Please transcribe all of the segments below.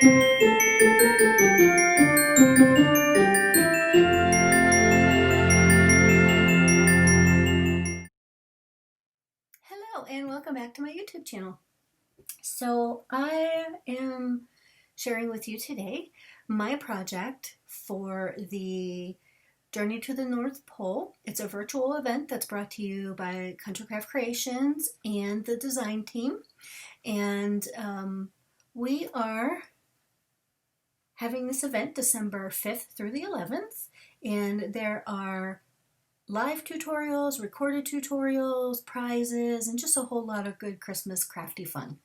Hello and welcome back to my YouTube channel. So I am sharing with you today my project for the Journey to the North Pole. It's a virtual event that's brought to you by Country Craft Creations and the design team. And we are having this event December 5th through the 11th. And there are live tutorials, recorded tutorials, prizes, and just a whole lot of good Christmas crafty fun.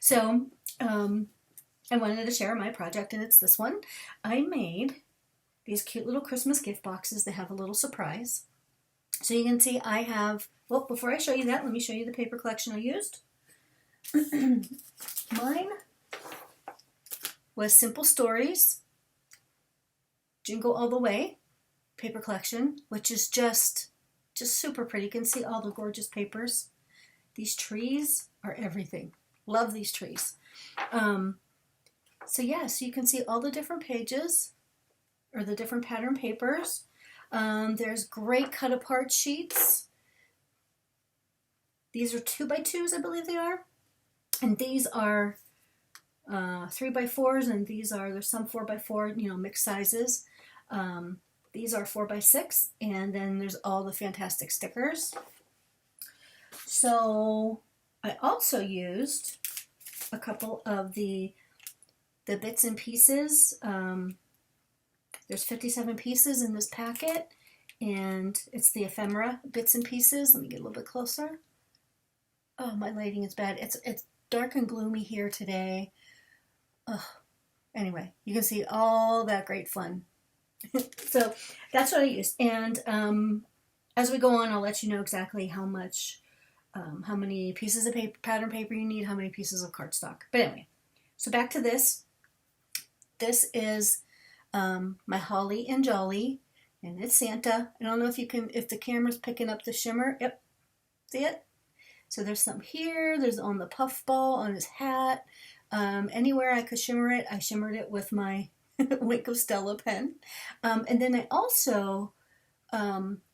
So I wanted to share my project, and it's this one. I made these cute little Christmas gift boxes that have a little surprise. So you can see I have, well, before I show you that, let me show you the paper collection I used. Mine was Simple Stories Jingle All the Way paper collection, which is just super pretty. You can see all the gorgeous papers. These trees are everything. Love these trees. So yeah, so you can see all the different pages or the different pattern papers. There's great cut apart sheets. These are 2x2s, I believe they are. And these are 3x4s, and there's some 4x4, mixed sizes. These are 4x6, and then there's all the fantastic stickers. So I also used a couple of the bits and pieces. There's 57 pieces in this packet, and it's the ephemera bits and pieces. Let me get a little bit closer. Oh, my lighting is bad. It's dark and gloomy here today. Ugh. Anyway, you can see all that great fun. So that's what I used, and as we go on, I'll let you know exactly how many pieces of pattern paper you need, how many pieces of cardstock. But anyway, so back to this. This is my Holly and Jolly, and it's Santa. I don't know if the camera's picking up the shimmer. Yep, see it? So there's some here. There's on the puff ball, on his hat. Anywhere I could shimmer it, I shimmered it with my Wink of Stella pen. And then I also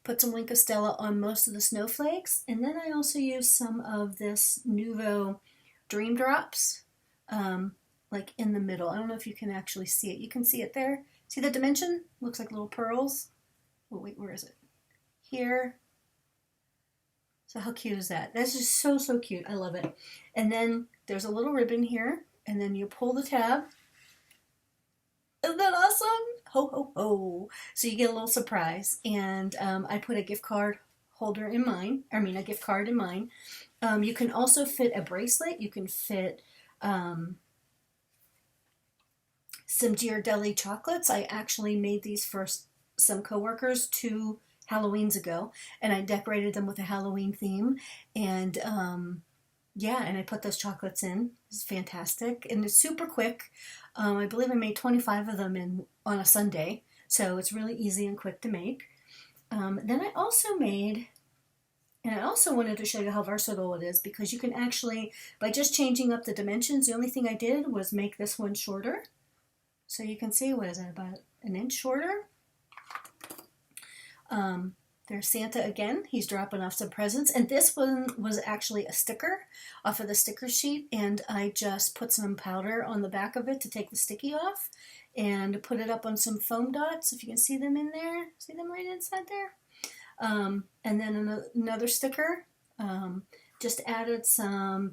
put some Wink of Stella on most of the snowflakes. And then I also used some of this Nuvo Dream Drops, like in the middle. I don't know if you can actually see it. You can see it there. See the dimension? Looks like little pearls. Oh, wait, where is it? Here. So how cute is that? That's just so, so cute. I love it. And then there's a little ribbon here. And then you pull the tab. Isn't that awesome? Ho, ho, ho. So you get a little surprise. And I put a gift card holder in mine. A gift card in mine. You can also fit a bracelet. You can fit some Ghirardelli chocolates. I actually made these for some coworkers 2 Halloweens ago. And I decorated them with a Halloween theme. And yeah, and I put those chocolates in. It's fantastic. And it's super quick. I believe I made 25 of them on a Sunday. So it's really easy and quick to make. Then I also made, and I also wanted to show you how versatile it is, because you can actually, by just changing up the dimensions, the only thing I did was make this one shorter. So you can see, what is that, about an inch shorter? There's Santa again. He's dropping off some presents. And this one was actually a sticker off of the sticker sheet. And I just put some powder on the back of it to take the sticky off. And put it up on some foam dots, if you can see them in there. See them right inside there? And then another sticker. Just added some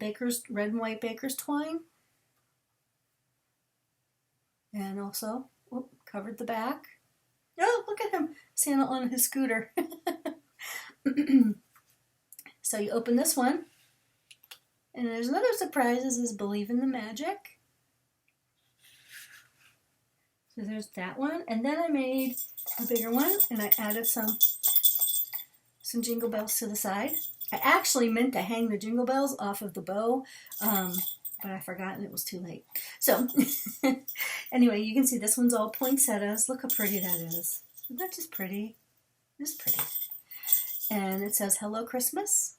red and white baker's twine. And also covered the back. Oh, look at him, Santa on his scooter. So you open this one, and there's another surprise. This is Believe in the Magic. So there's that one, and then I made a bigger one, and I added some jingle bells to the side. I actually meant to hang the jingle bells off of the bow, but I forgot and it was too late. So anyway, you can see this one's all poinsettias. Look how pretty that is. Isn't that just pretty? It's pretty. And it says Hello Christmas.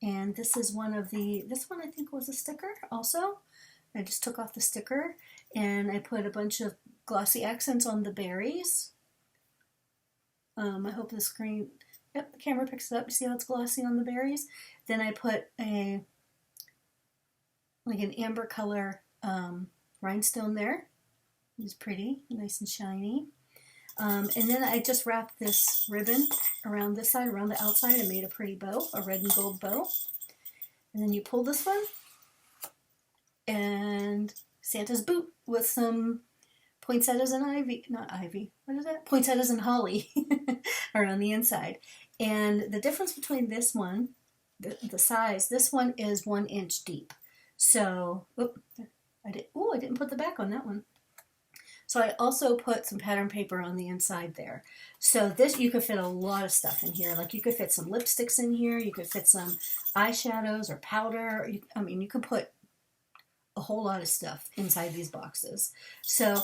And this is this one I think was a sticker also. I just took off the sticker. and I put a bunch of glossy accents on the berries. I hope the screen, yep, the camera picks it up. You see how it's glossy on the berries? Then I put an amber color rhinestone there. It's pretty, nice and shiny. And then I just wrapped this ribbon around this side, around the outside, and made a pretty bow, a red and gold bow. And then you pull this one, and Santa's boot with some poinsettias and poinsettias and holly around the inside. And the difference between this one, the size, this one is 1 inch deep. So, I didn't put the back on that one. So I also put some pattern paper on the inside there. So this, you could fit a lot of stuff in here. Like you could fit some lipsticks in here. You could fit some eyeshadows or powder. You could put a whole lot of stuff inside these boxes. So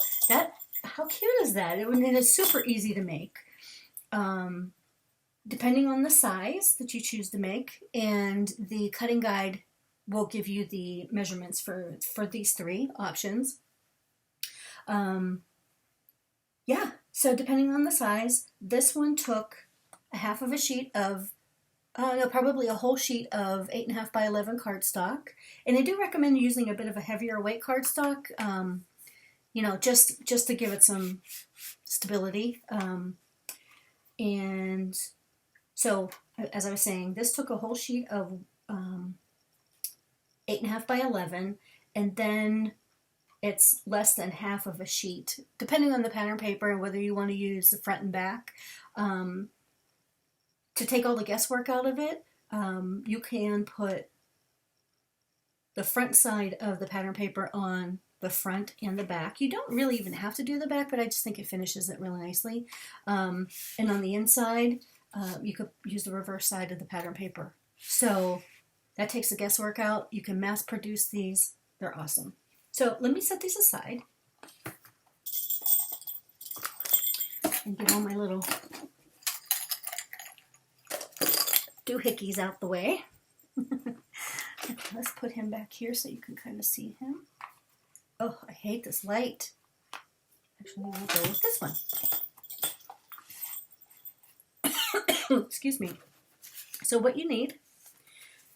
how cute is that? And it's super easy to make. Depending on the size that you choose to make, and the cutting guide will give you the measurements for these 3 options. Yeah, so depending on the size, this one took a half of a sheet of, probably a whole sheet of 8.5 by 11 cardstock. And I do recommend using a bit of a heavier weight cardstock, just to give it some stability. And so, as I was saying, this took a whole sheet of 8.5 by 11, and then it's less than half of a sheet, depending on the pattern paper and whether you want to use the front and back. To take all the guesswork out of it, you can put the front side of the pattern paper on the front and the back. You don't really even have to do the back, but I just think it finishes it really nicely. And on the inside, you could use the reverse side of the pattern paper. So that takes the guesswork out. You can mass produce these. They're awesome. So let me set these aside and get all my little doohickeys out the way. Okay, let's put him back here so you can kind of see him. Oh, I hate this light. Actually, we'll go with this one. Excuse me. So what you need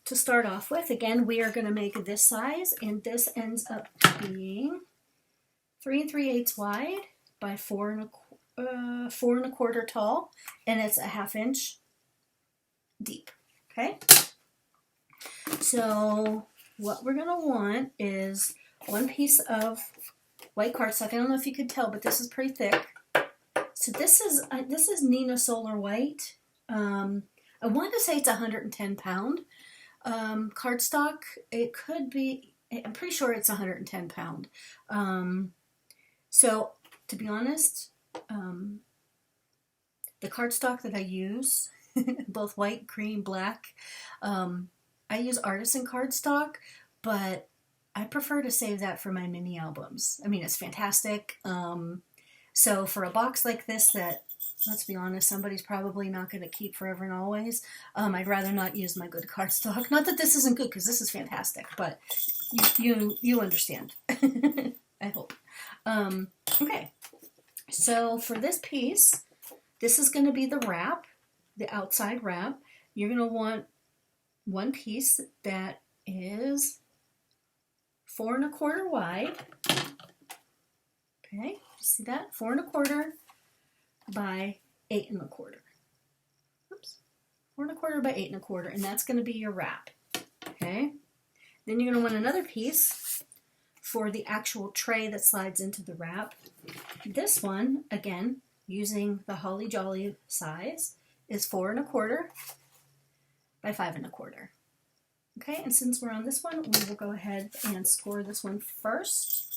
to start off with, again, we are going to make this size, and this ends up being 3 3/8 wide by 4 1/4 tall, and it's a 1/2 inch deep. Okay. So what we're going to want is 1 piece of white cardstock. I don't know if you could tell, but this is pretty thick. So this is Nina Solar White. I want to say it's 110 pound. Cardstock, it could be, I'm pretty sure it's 110 pound. So to be honest, the cardstock that I use, both white, cream, black, I use artisan cardstock, but I prefer to save that for my mini albums. I mean, it's fantastic. So for a box like this that, let's be honest, somebody's probably not going to keep forever and always, I'd rather not use my good cardstock. Not that this isn't good, because this is fantastic, but you understand. I hope. Okay, so for this piece, this is going to be the wrap, the outside wrap. You're going to want 1 piece that is 4 1/4 wide. Okay, see that? 4 1/4 by 8 1/4. Oops, 4 1/4 by 8 1/4, and that's going to be your wrap. Okay, then you're going to want another piece for the actual tray that slides into the wrap. This one, again, using the Holly Jolly size, is 4 1/4 by 5 1/4. Okay, and since we're on this one, we will go ahead and score this one first.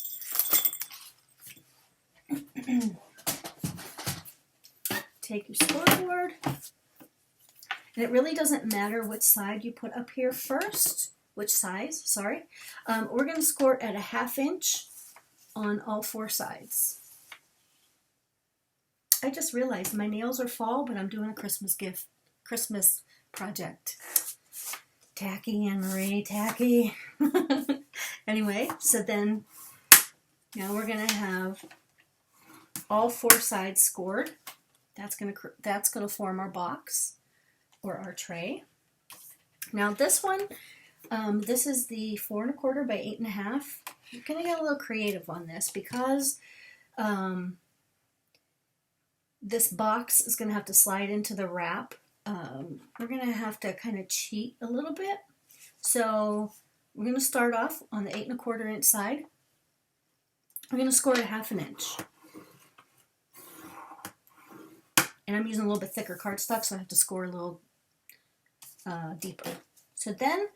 Take your scoreboard, and it really doesn't matter which side you put up here first, which size, sorry. We're going to score at a 1/2 inch on all 4 sides. I just realized my nails are fall, but I'm doing a Christmas project. Tacky, Anne-Marie, tacky. Anyway, so then Now we're going to have all 4 sides scored. That's gonna form our box or our tray. Now this one, this is the 4 1/4 by 8 1/2. You're gonna get a little creative on this because this box is gonna have to slide into the wrap. We're gonna have to kind of cheat a little bit. So we're gonna start off on the 8 1/4 inch side. We're gonna score at 1/2 inch. And I'm using a little bit thicker cardstock, so I have to score a little deeper. So then,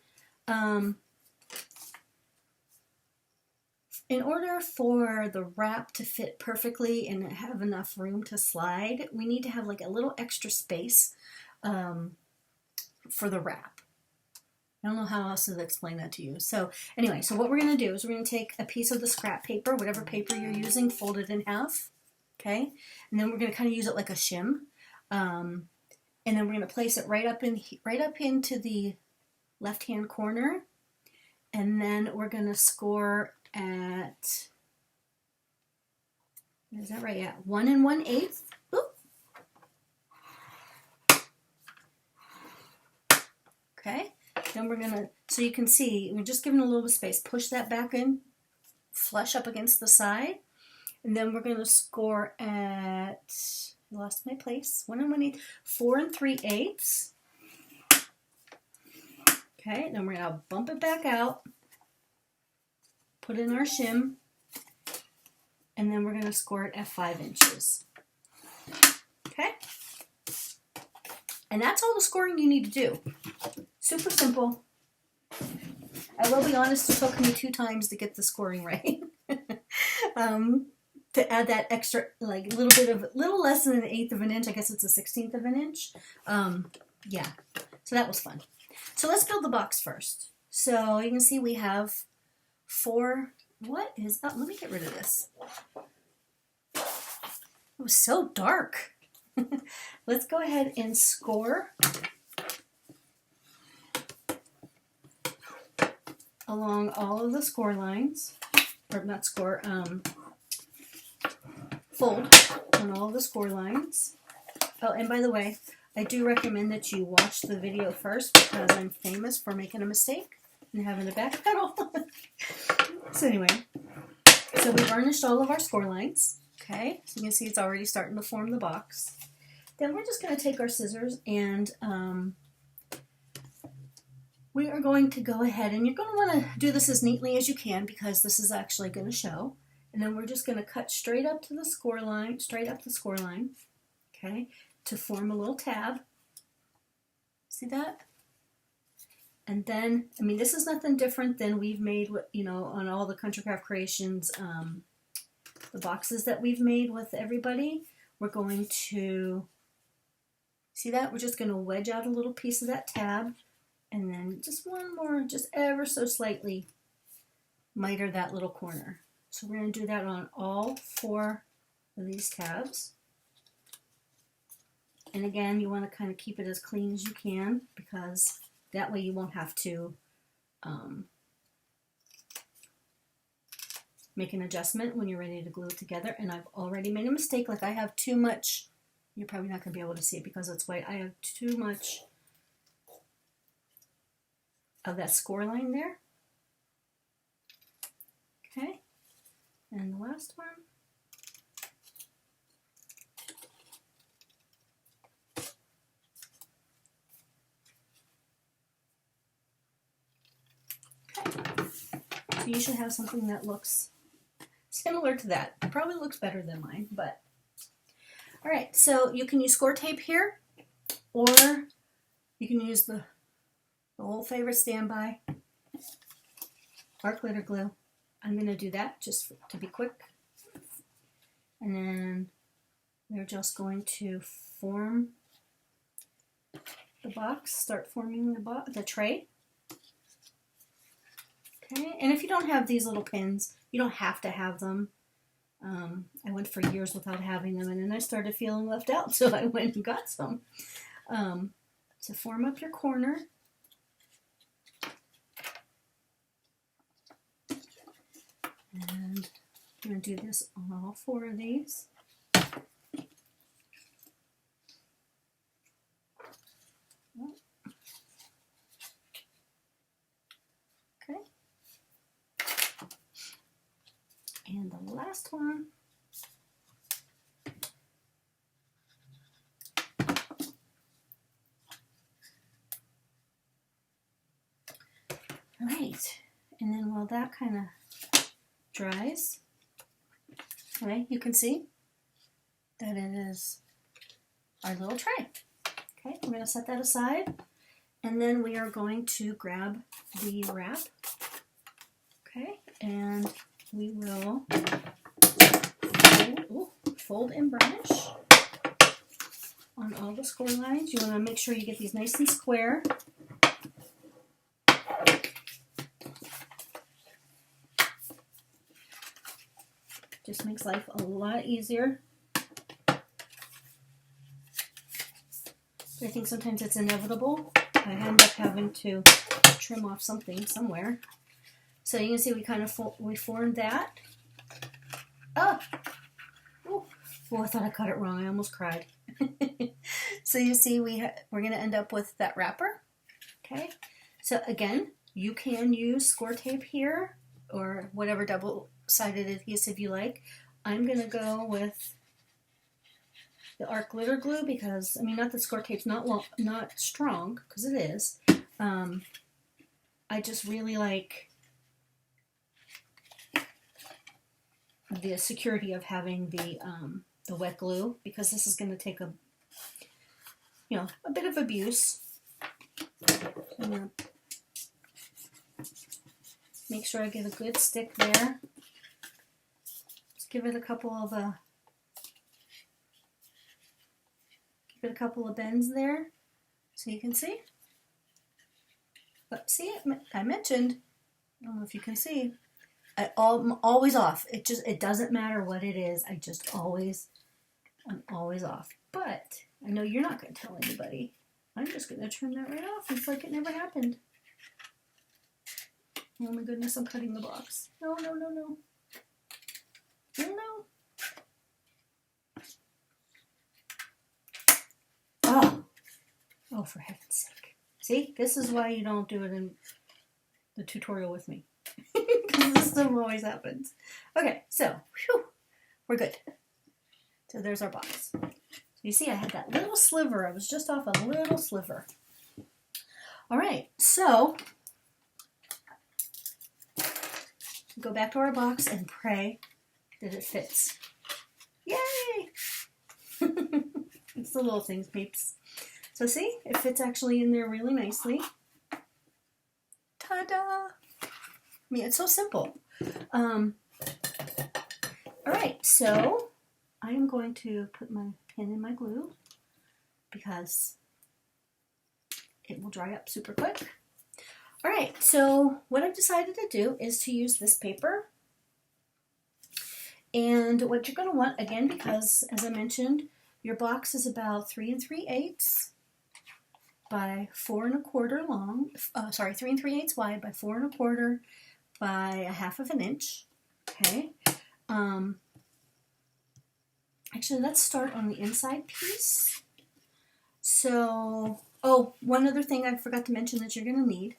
in order for the wrap to fit perfectly and have enough room to slide, we need to have like a little extra space for the wrap. I don't know how else to explain that to you. So anyway, so what we're going to do is we're going to take a piece of the scrap paper, whatever paper you're using, fold it in half. Okay, and then we're going to kind of use it like a shim, and then we're going to place it right up into the left-hand corner, and then we're going to score at, is that right? Yeah, 1 1/8. Oop. Okay, then we're going to, so you can see, we're just giving a little bit of space. Push that back in, flush up against the side. And then we're going to score at, I lost my place, 1 1/8, 4 3/8. Okay, then we're going to bump it back out, put in our shim, and then we're going to score it at 5 inches. Okay? And that's all the scoring you need to do. Super simple. I will be honest, it took me 2 times to get the scoring right. To add that extra, like little less than 1/8 of an inch. I guess it's a 1/16 of an inch. Yeah, so that was fun. So let's build the box first. So you can see we have 4. What is up? Let me get rid of this. It was so dark. Let's go ahead and score along all of the score lines, or not score, fold on all the score lines. Oh, and by the way, I do recommend that you watch the video first because I'm famous for making a mistake and having to backpedal. So anyway, so we varnished all of our score lines. Okay, so you can see it's already starting to form the box. Then we're just going to take our scissors and we are going to go ahead, and you're going to want to do this as neatly as you can because this is actually going to show. And then we're just going to cut straight up to the score line, okay, to form a little tab. See that? And then, I mean, this is nothing different than we've made, you know, on all the Country Craft Creations, the boxes that we've made with everybody. We're going to, see that? We're just going to wedge out a little piece of that tab, and then just one more, just ever so slightly miter that little corner. So we're going to do that on all 4 of these tabs. And again, you want to kind of keep it as clean as you can because that way you won't have to make an adjustment when you're ready to glue it together. And I've already made a mistake. Like I have too much, you're probably not going to be able to see it because it's white. I have too much of that score line there. Okay. And the last one. Okay. So you should have something that looks similar to that. It probably looks better than mine, but all right. So you can use score tape here, or you can use the old favorite standby, art glitter glue. I'm going to do that just to be quick. And then we're just going to form the box, start forming the tray. Okay, and if you don't have these little pins, you don't have to have them. I went for years without having them, and then I started feeling left out, so I went and got some. To form up your corner. And going to do this on all 4 of these. Okay. And the last one. All right. And then while that kind of dries, right, you can see that it is our little tray. Okay, we're going to set that aside, and then we are going to grab the wrap, okay, and we will fold and burnish on all the score lines. You want to make sure you get these nice and square. Just makes life a lot easier. I think sometimes it's inevitable. I end up having to trim off something somewhere. So you can see we kind of formed that. Oh! Oh, I thought I cut it wrong. I almost cried. So you see we're going to end up with that wrapper. Okay. So again, you can use score tape here or whatever double-sided adhesive you like. I'm going to go with the art glitter glue because, I mean, not that score tape's not strong, because it is. I just really like the security of having the wet glue, because this is going to take a bit of abuse. I'm going to make sure I get a good stick there. Just give it a couple of bends there, so you can see. But see, I mentioned, I don't know if you can see, I'm always off. It doesn't matter what it is. I'm always off. But I know you're not going to tell anybody. I'm just going to turn that right off. It's like it never happened. Oh my goodness, I'm cutting the box. No, no, no, no. No, no. Oh, for heaven's sake. See, this is why you don't do it in the tutorial with me. Because this stuff always happens. Okay, so, whew, we're good. So there's our box. So you see I had that little sliver. I was just off a little sliver. All right, so go back to our box and pray that it fits. Yay! It's the little things, peeps. So see, it fits actually in there really nicely. Ta-da! I mean, it's so simple. All right, so I am going to put my pin in my glue because it will dry up super quick. All right, so what I've decided to do is to use this paper. And what you're going to want, again, because as I mentioned, your box is about 3 3/8 by 4 1/4 long. 3 3/8 wide by 4 1/4 by 1/2 inch. Okay. Actually, let's start on the inside piece. So, one other thing I forgot to mention that you're going to need.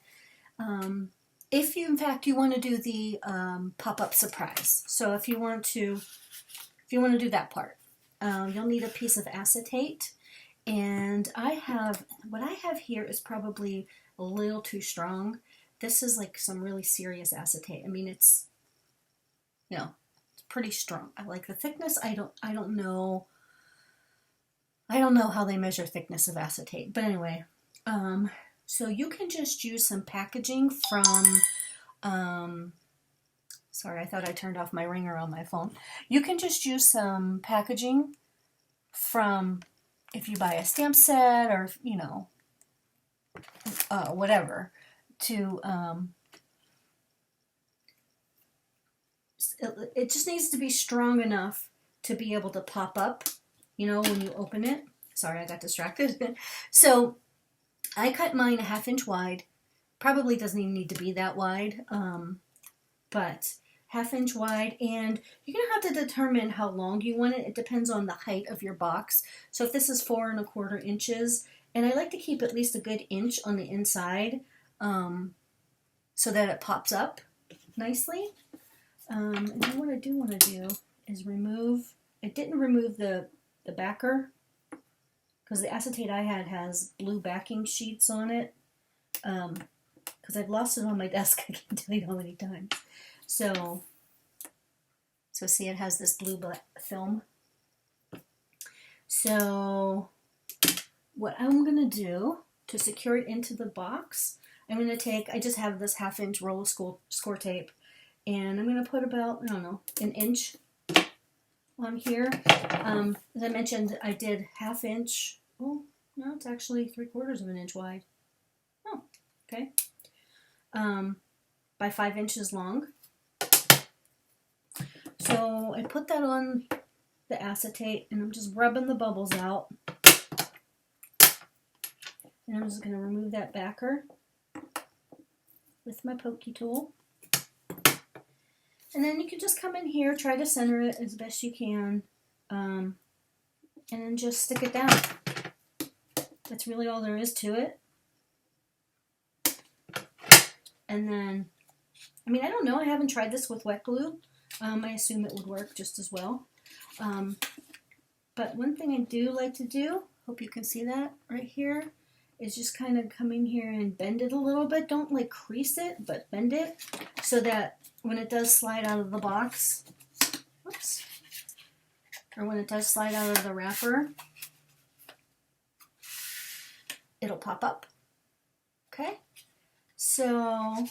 If you, in fact, you want to do the pop-up surprise. So if you want to do that part, you'll need a piece of acetate. And what I have here is probably a little too strong. This is like some really serious acetate. I mean, it's pretty strong. I like the thickness. I don't know how they measure thickness of acetate. But anyway, so you can just use some packaging from, sorry, I thought I turned off my ringer on my phone. You can just use some packaging from, if you buy a stamp set or, whatever, to, it just needs to be strong enough to be able to pop up, when you open it. Sorry, I got distracted. So I cut mine 1/2 inch wide. Probably doesn't even need to be that wide, but 1/2 inch wide, and you're gonna have to determine how long you want it. It depends on the height of your box. So if this is 4 1/4 inches, and I like to keep at least a good inch on the inside, so that it pops up nicely. And then what I do want to do is remove, I didn't remove the backer, because the acetate I had has blue backing sheets on it, because I've lost it on my desk. I can't tell you how many times. So see, it has this blue film. So what I'm going to do to secure it into the box, I'm going to take, I just have this 1/2 inch roll of Scor tape, and I'm going to put about, I don't know, 1 inch on here. As I mentioned, I did 1/2 inch. Oh, no, it's actually 3/4 of an inch wide. Oh, okay. By 5 inches long. So I put that on the acetate, and I'm just rubbing the bubbles out. And I'm just going to remove that backer with my pokey tool. And then you can just come in here, try to center it as best you can, and then just stick it down. That's really all there is to it. And then, I mean, I don't know, I haven't tried this with wet glue. I assume it would work just as well. But one thing I do like to do, hope you can see that right here, is just kind of come in here and bend it a little bit. Don't like crease it, but bend it so that when it does slide out of the box, whoops, or when it does slide out of the wrapper, it'll pop up. Okay, so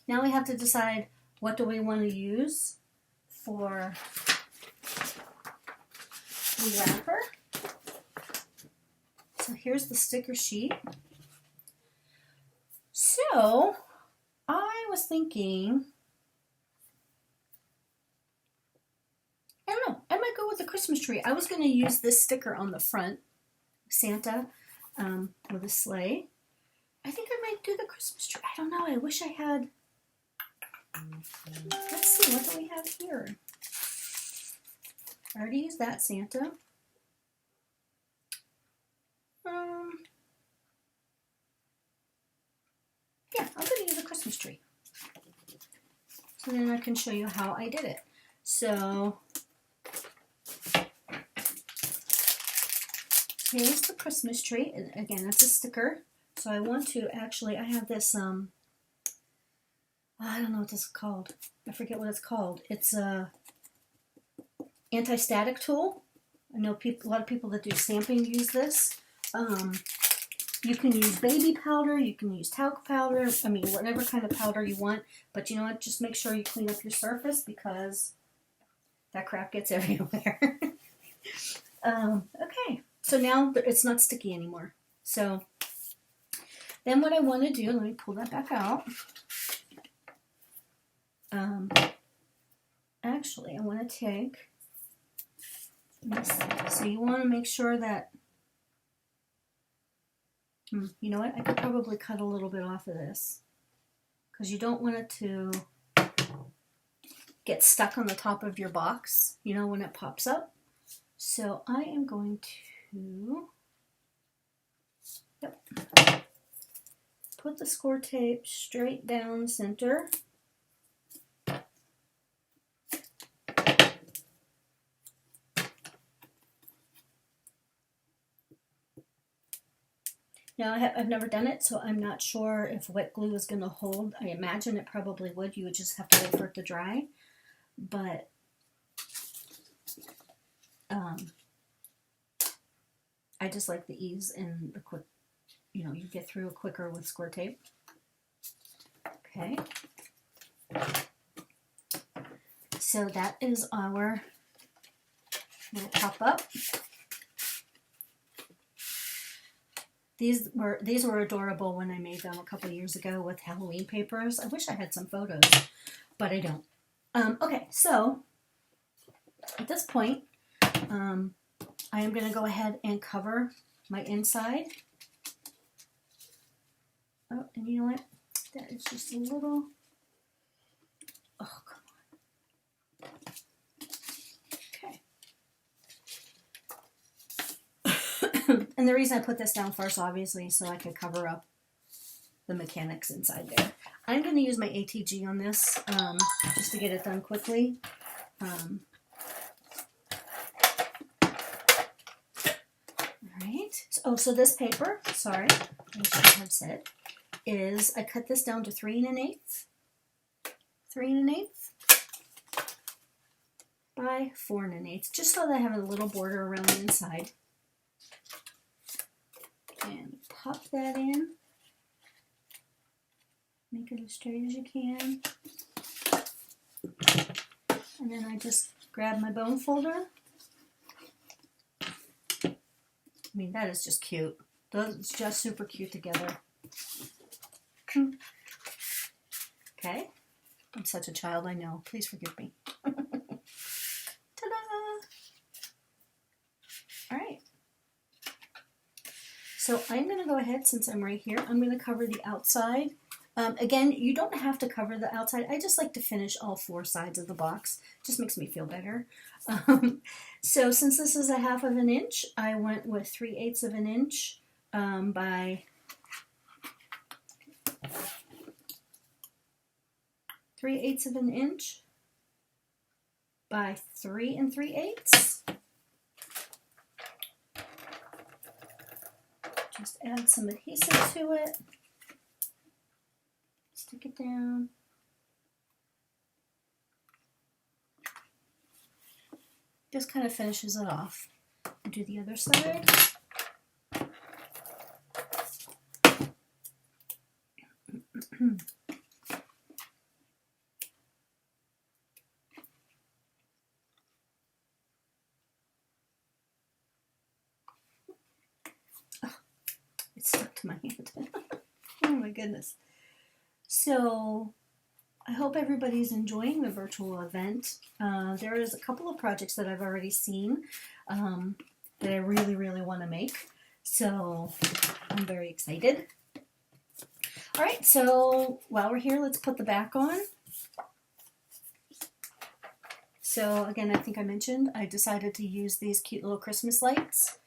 now we have to decide, what do we want to use for the wrapper? So here's the sticker sheet. So I was thinking, I don't know, I might go with the Christmas tree. I was going to use this sticker on the front, Santa with a sleigh. I think I might do the Christmas tree. I don't know, I wish I had, let's see, what do we have here? I already used that Santa. Yeah, I'm going to use a Christmas tree. So then I can show you how I did it. So here's the Christmas tree. And again, that's a sticker. So I want to actually, I have this, I don't know what this is called. I forget what it's called. It's a anti-static tool. I know a lot of people that do stamping use this. You can use baby powder, you can use talc powder, I mean whatever kind of powder you want, but you know what, just make sure you clean up your surface because that crap gets everywhere. Okay, so now it's not sticky anymore. So then what I want to do, let me pull that back out. Actually, I want to take this, so you want to make sure that, you know what, I could probably cut a little bit off of this because you don't want it to get stuck on the top of your box, you know, when it pops up. So I am going to put the Scor tape straight down center. Now, I've never done it, so I'm not sure if wet glue is going to hold. I imagine it probably would. You would just have to wait for it to dry. But I just like the ease and the quick, you know, you get through it quicker with Scor tape. Okay. So that is our little pop-up. These were adorable when I made them a couple years ago with Halloween papers. I wish I had some photos, but I don't. Okay, so at this point, I am going to go ahead and cover my inside. Oh, and you know what? That is just a little... Oh, And the reason I put this down first, obviously, so I could cover up the mechanics inside there. I'm going to use my ATG on this just to get it done quickly. Alright, so this paper, sorry, I should have said, is I cut this down to 3 1/8 by 4 1/8, just so that I have a little border around the inside. And pop that in. Make it as straight as you can. And then I just grab my bone folder. I mean, that is just cute. Those just super cute together. Okay. I'm such a child, I know. Please forgive me. Ta-da! All right. So I'm going to go ahead, since I'm right here, I'm going to cover the outside. Again, you don't have to cover the outside. I just like to finish all 4 sides of the box. Just makes me feel better. So since this is a 1/2 inch, I went with 3/8 of an inch by 3/8 of an inch by 3 3/8. Just add some adhesive to it. Stick it down. Just kind of finishes it off. And do the other side. Oh, it stuck to my hand. Oh my goodness. So I hope everybody's enjoying the virtual event. There is a couple of projects that I've already seen that I really, really want to make. So I'm very excited. All right, so while we're here, let's put the back on. So again, I think I mentioned, I decided to use these cute little Christmas lights.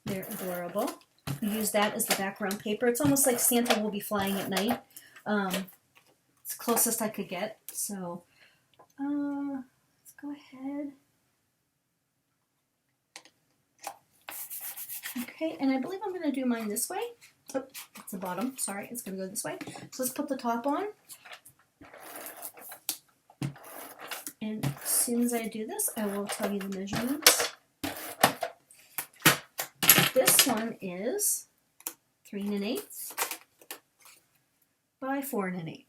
They're adorable. We use that as the background paper. It's almost like Santa will be flying at night. It's the closest I could get. So let's go ahead. Okay, and I believe I'm going to do mine this way. Oh, it's the bottom. Sorry, it's going to go this way. So let's put the top on. And as soon as I do this, I will tell you the measurements. This one is 3 1/8 by 4 1/8.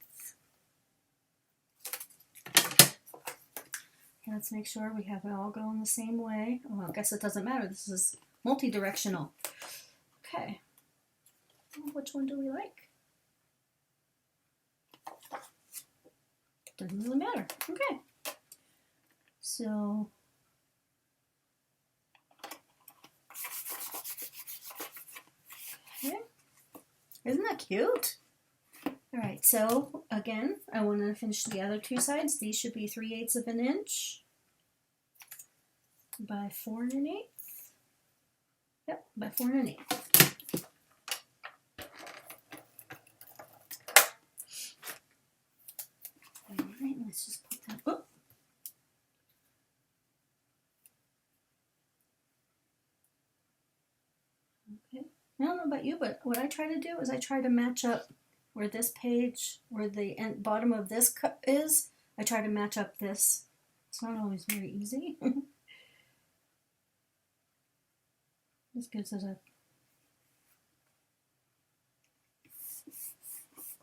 And let's make sure we have it all going the same way. Oh, I guess it doesn't matter. This is multi-directional. Okay. Well, which one do we like? Doesn't really matter. Okay. So okay. Isn't that cute? All right, so again, I want to finish the other 2 sides. These should be 3/8 of an inch by 4 1/8. Yep, by 4 1/8. All right, let's just put that. Oh. Okay. I don't know about you, but what I try to do is I try to match up where this page, where the bottom of this cup is. I try to match up this. It's not always very easy. This gives us a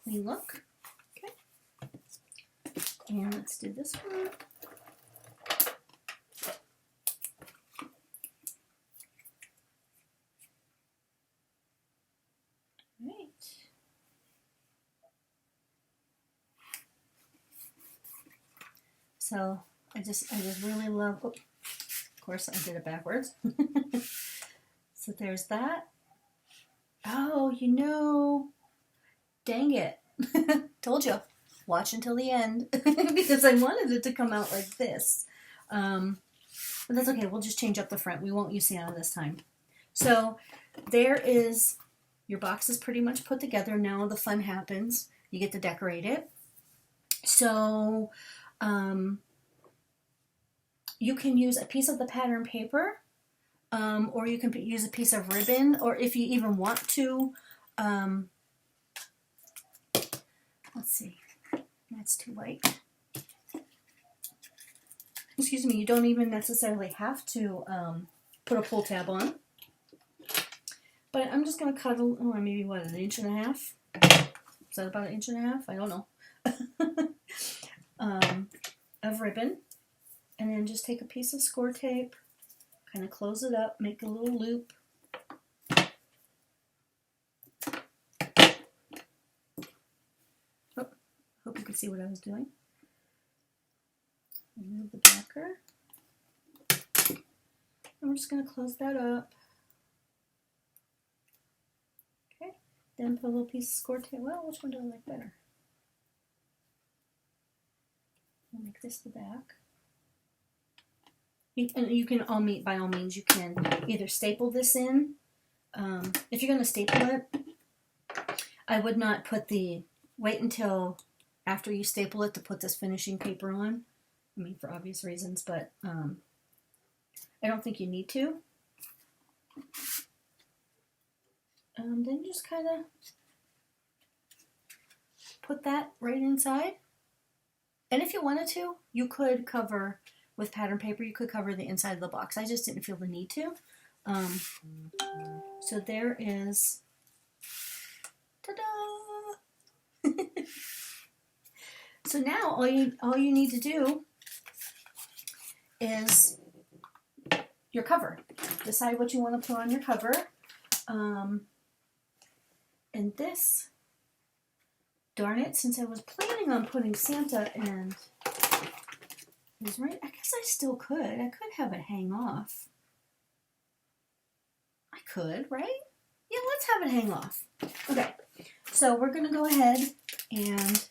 clean look. Okay. And let's do this one. Right. So I just really love, oh, of course I did it backwards. So there's that. Oh, you know, dang it. Told you, watch until the end because I wanted it to come out like this. But that's okay, we'll just change up the front. We won't use Santa this time. So there is, your box is pretty much put together. Now the fun happens. You get to decorate it. So you can use a piece of the pattern paper, or you can use a piece of ribbon, or if you even want to, let's see, that's too light. Excuse me, you don't even necessarily have to put a pull tab on. But I'm just going to cut maybe what, 1.5 inches? Is that about 1.5 inches? I don't know. Of ribbon. And then just take a piece of score tape, kind of close it up, make a little loop. Oh, hope you can see what I was doing. Remove the backer. And we're just going to close that up. Okay, then put a little piece of score tape. Well, which one do I like better? I'll make this the back. And you can by all means, you can either staple this in. If you're going to staple it, I would not wait until after you staple it to put this finishing paper on. I mean, for obvious reasons, but I don't think you need to. Then just kind of put that right inside. And if you wanted to, you could cover, with pattern paper, you could cover the inside of the box. I just didn't feel the need to. So there is, ta-da! So now all you need to do is your cover. Decide what you want to put on your cover. And this, darn it, since I was planning on putting Santa and is right, I guess I still could. I could have it hang off. I could, right? Yeah, let's have it hang off. Okay, so we're going to go ahead and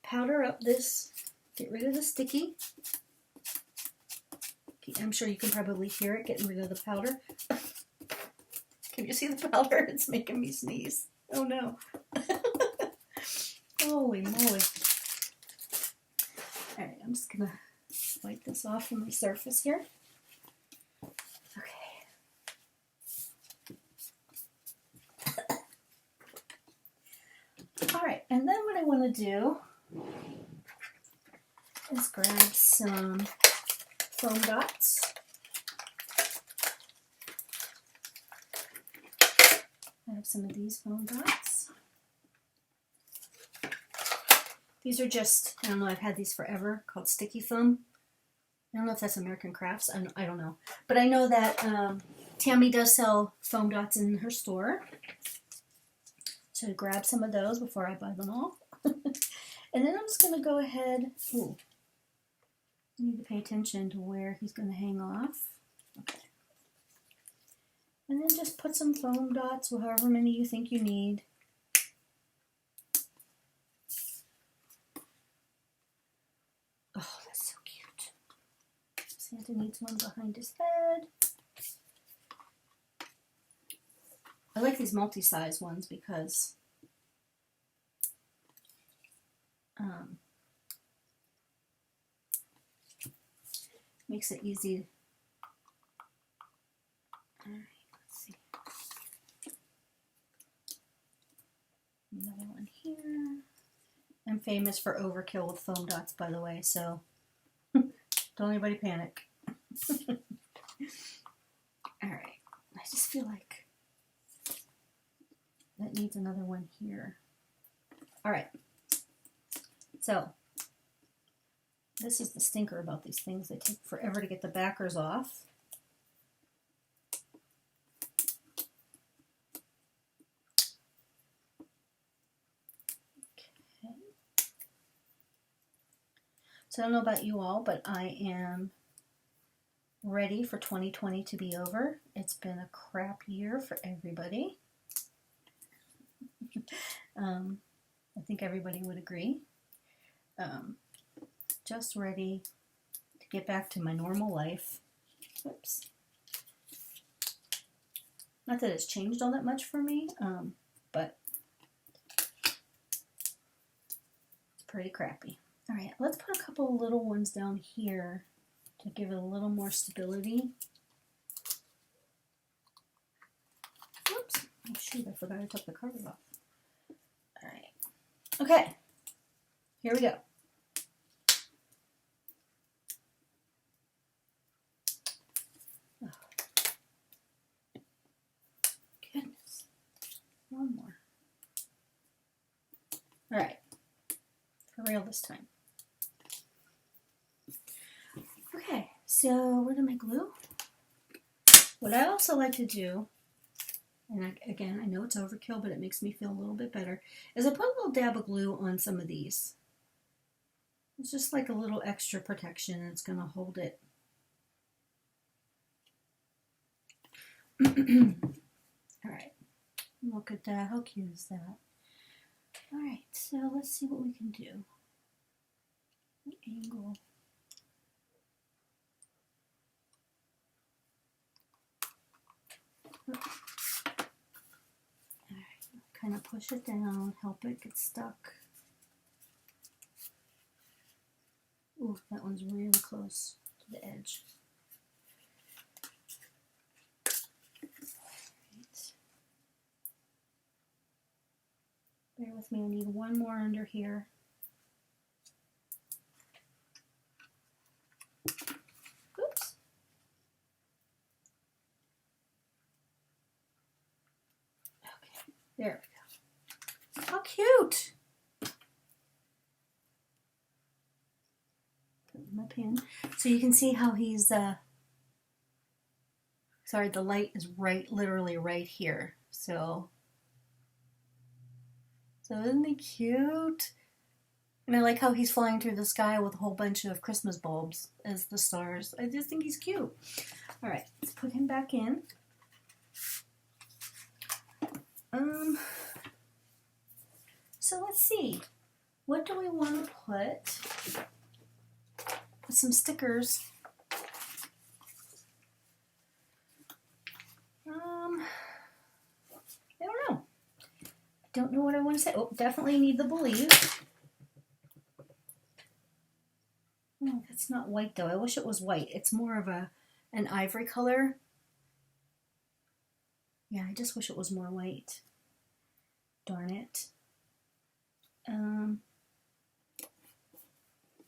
powder up this, get rid of the sticky. I'm sure you can probably hear it getting rid of the powder. Can you see the powder? It's making me sneeze. Oh no. Holy moly. Alright, I'm just going to wipe this off from my surface here. Okay. Alright, and then what I want to do is grab some foam dots. I have some of these foam dots. These are just, I don't know, I've had these forever, called sticky foam. I don't know if that's American Crafts, I don't know. But I know that Tammy does sell foam dots in her store. So grab some of those before I buy them all. And then I'm just going to go ahead, ooh, you need to pay attention to where he's going to hang off. Okay. And then just put some foam dots, however many you think you need. Oh, that's so cute. Santa needs one behind his head. I like these multi-size ones because makes it easy. All right, let's see. Another one here. I'm famous for overkill with foam dots, by the way, so don't anybody panic. All right, I just feel like that needs another one here. All right, so this is the stinker about these things. They take forever to get the backers off. Okay. So I don't know about you all, but I am ready for 2020 to be over. It's been a crap year for everybody. I think everybody would agree. Just ready to get back to my normal life. Oops. Not that it's changed all that much for me, but it's pretty crappy. All right, let's put a couple of little ones down here to give it a little more stability. Oops. Oh shoot, I forgot I took the cover off. All right. Okay. Here we go. Oh. Goodness. One more. All right. For real this time. Okay, so where did my glue? What I also like to do, and again, I know it's overkill, but it makes me feel a little bit better, is I put a little dab of glue on some of these. It's just like a little extra protection. It's going to hold it. All right, look at that. How cute is that? All right, so let's see what we can do. An angle. Alright, kind of push it down, help it get stuck. Ooh, that one's really close to the edge. Right. Bear with me, I need one more under here. Oops. Okay, there we go. How cute! Put my pin. So you can see how he's, sorry, the light is literally right here. So isn't he cute? And I like how he's flying through the sky with a whole bunch of Christmas bulbs as the stars. I just think he's cute. All right, let's put him back in. So let's see. What do we want to put? Put some stickers. I don't know. I don't know what I want to say. Oh, definitely need the believe. Oh, that's not white though. I wish it was white. It's more of an ivory color. Yeah, I just wish it was more white. Darn it.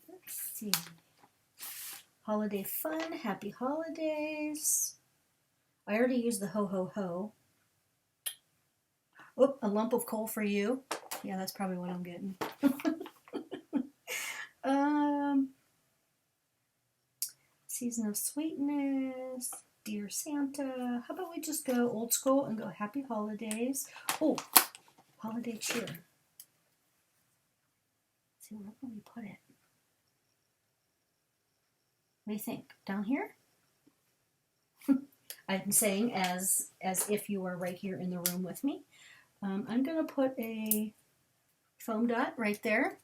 Let's see. Holiday fun, happy holidays. I already used the ho ho ho. Oh, a lump of coal for you. Yeah, that's probably what I'm getting. Season of sweetness, dear Santa. How about we just go old school and go happy holidays? Oh, holiday cheer. Let's see, where can we put it? What do you think? Down here? I'm saying as if you were right here in the room with me. I'm going to put a foam dot right there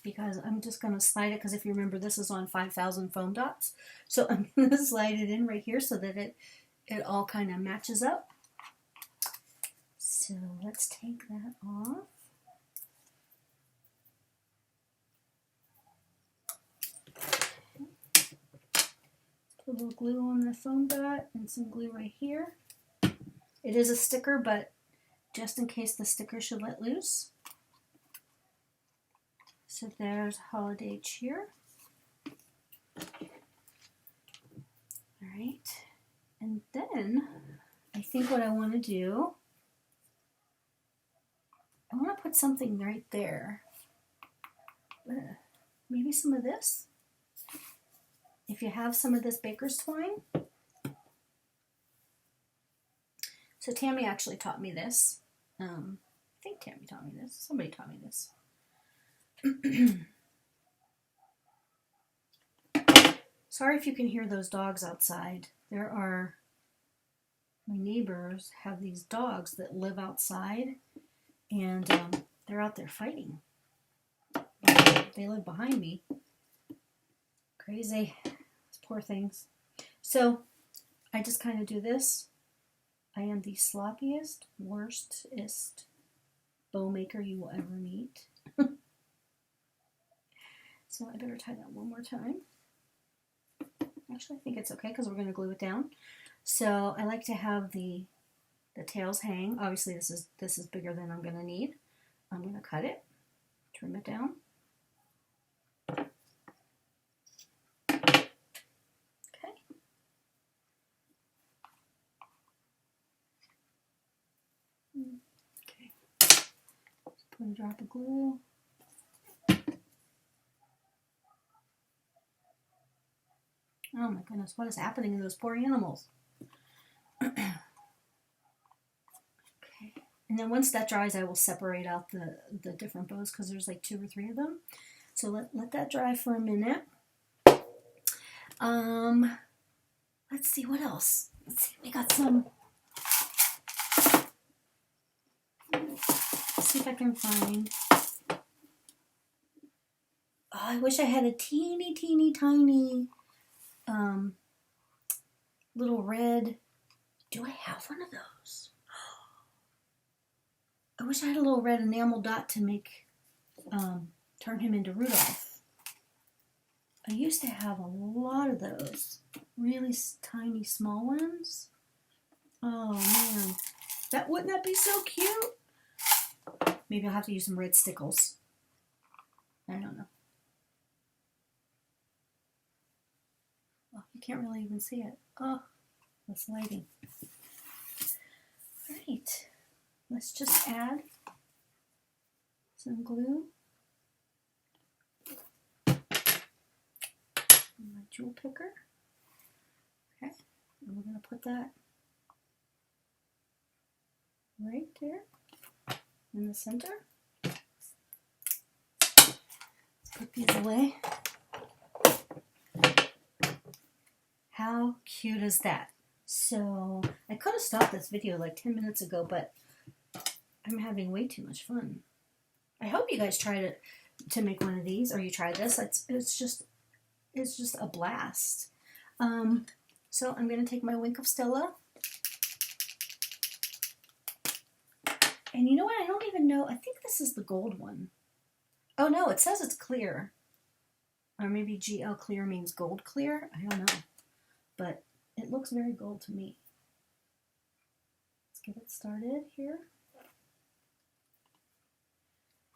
because I'm just going to slide it, because if you remember, this is on 5,000 foam dots. So I'm going to slide it in right here so that it all kind of matches up. So let's take that off. Put a little glue on the foam dot and some glue right here. It is a sticker, but just in case the sticker should let loose. So there's holiday cheer. All right. And then I think what I want to do, I want to put something right there. Maybe some of this. If you have some of this baker's twine. So Tammy actually taught me this. I think Tammy taught me this. Somebody taught me this. Sorry if you can hear those dogs outside. My neighbors have these dogs that live outside, and they're out there fighting. They live behind me. Crazy. These poor things. So I just kind of do this. I am the sloppiest, worstest bow maker you will ever meet. So I better tie that one more time. Actually, I think it's okay because we're going to glue it down. So I like to have the tails hang. Obviously, this is bigger than I'm going to need. I'm going to cut it, trim it down. Okay. Okay. Just put a drop of glue. Oh my goodness, what is happening to those poor animals? Okay. And then once that dries, I will separate out the different bows because there's like 2 or 3 of them. So let that dry for a minute. Let's see, what else? Let's see, we got some. Let's see if I can find. Oh, I wish I had a teeny tiny little red. Do I have one of those? I wish I had a little red enamel dot to make turn him into Rudolph. I used to have a lot of those really tiny small ones. Oh man, wouldn't that be so cute? Maybe I'll have to use some red stickles. I don't know. Oh, you can't really even see it. Oh, that's lighting. All right, let's just add some glue. My jewel picker. Okay, and we're going to put that right there in the center. Put these away. How cute is that? So I could have stopped this video like 10 minutes ago, but I'm having way too much fun. I hope you guys tried to make one of these, or you tried this. It's just a blast. So I'm going to take my Wink of Stella. And you know what? I don't even know. I think this is the gold one. Oh no, it says it's clear. Or maybe GL clear means gold clear. I don't know. But it looks very gold to me. Let's get it started here.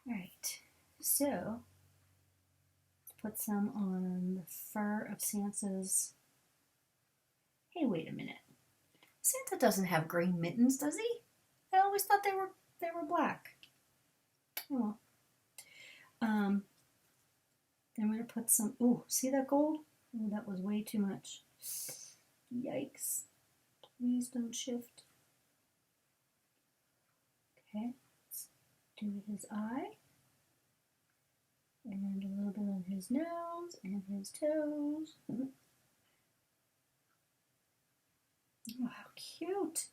Alright, so put some on the fur of Santa's. Hey, wait a minute. Santa doesn't have green mittens, does he? I always thought they were black. Oh well. Then I'm going to put some, ooh, see that gold? Oh, that was way too much. Yikes. Please don't shift. Okay, let's do his eye. And a little bit on his nose and his toes. Oh, how cute.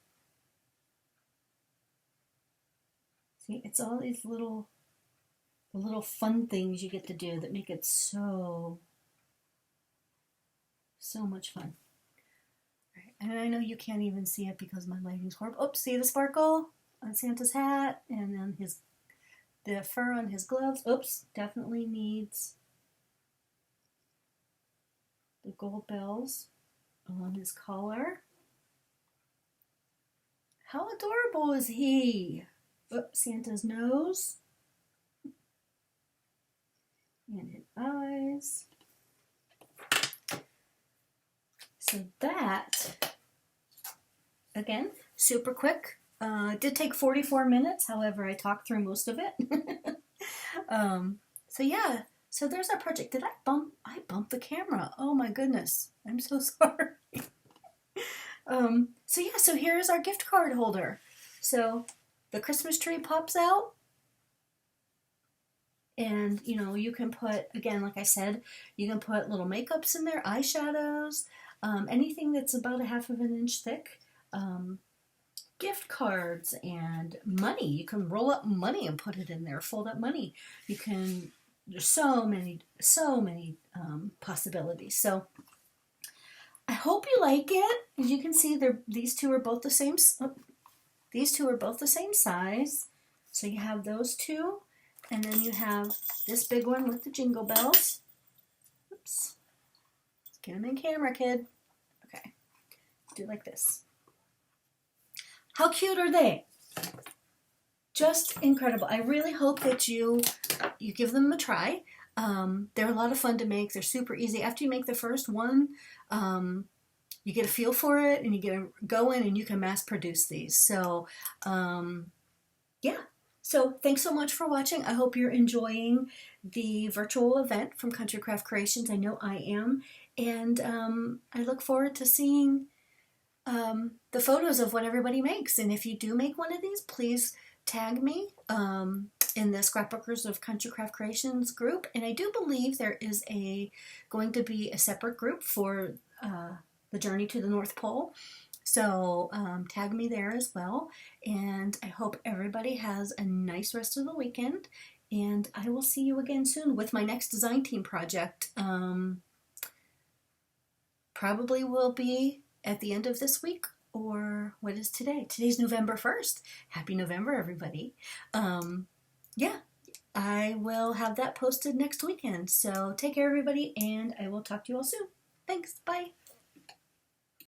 See, it's all these little fun things you get to do that make it so much fun. All right, and I know you can't even see it because my lighting's horrible. Oops, see the sparkle on Santa's hat and then the fur on his gloves. Oops, definitely needs the gold bells on his collar. How adorable is he? Oops, Santa's nose. And his eyes. So that, again, super quick. It did take 44 minutes, however, I talked through most of it. So yeah, so there's our project. Did I bumped the camera. Oh my goodness. I'm so sorry. So yeah, so here's our gift card holder. So the Christmas tree pops out. And, you know, you can put, again, like I said, you can put little makeups in there, eyeshadows, anything that's about 1/2 inch thick. Gift cards and money. You can roll up money and put it in there, fold up money. You can there's so many possibilities. So I hope you like it. As you can see, these two are both the same. These two are both the same size. So you have those two, and then you have this big one with the jingle bells. Oops. Get them in camera, kid. Okay. Do like this. How cute are they? Just incredible. I really hope that you give them a try. They're a lot of fun to make. They're super easy. After you make the first one, you get a feel for it, and you get to go in and you can mass produce these. So, yeah. So thanks so much for watching. I hope you're enjoying the virtual event from Country Craft Creations. I know I am. And I look forward to seeing the photos of what everybody makes. And if you do make one of these, please tag me in the Scrapbookers of Country Craft Creations group. And I do believe there is going to be a separate group for the journey to the North Pole. So tag me there as well. And I hope everybody has a nice rest of the weekend. And I will see you again soon with my next design team project. Probably will be at the end of this week, or what is today? Today's November 1st. Happy November, everybody. Yeah, I will have that posted next weekend. So take care, everybody, and I will talk to you all soon. Thanks. Bye.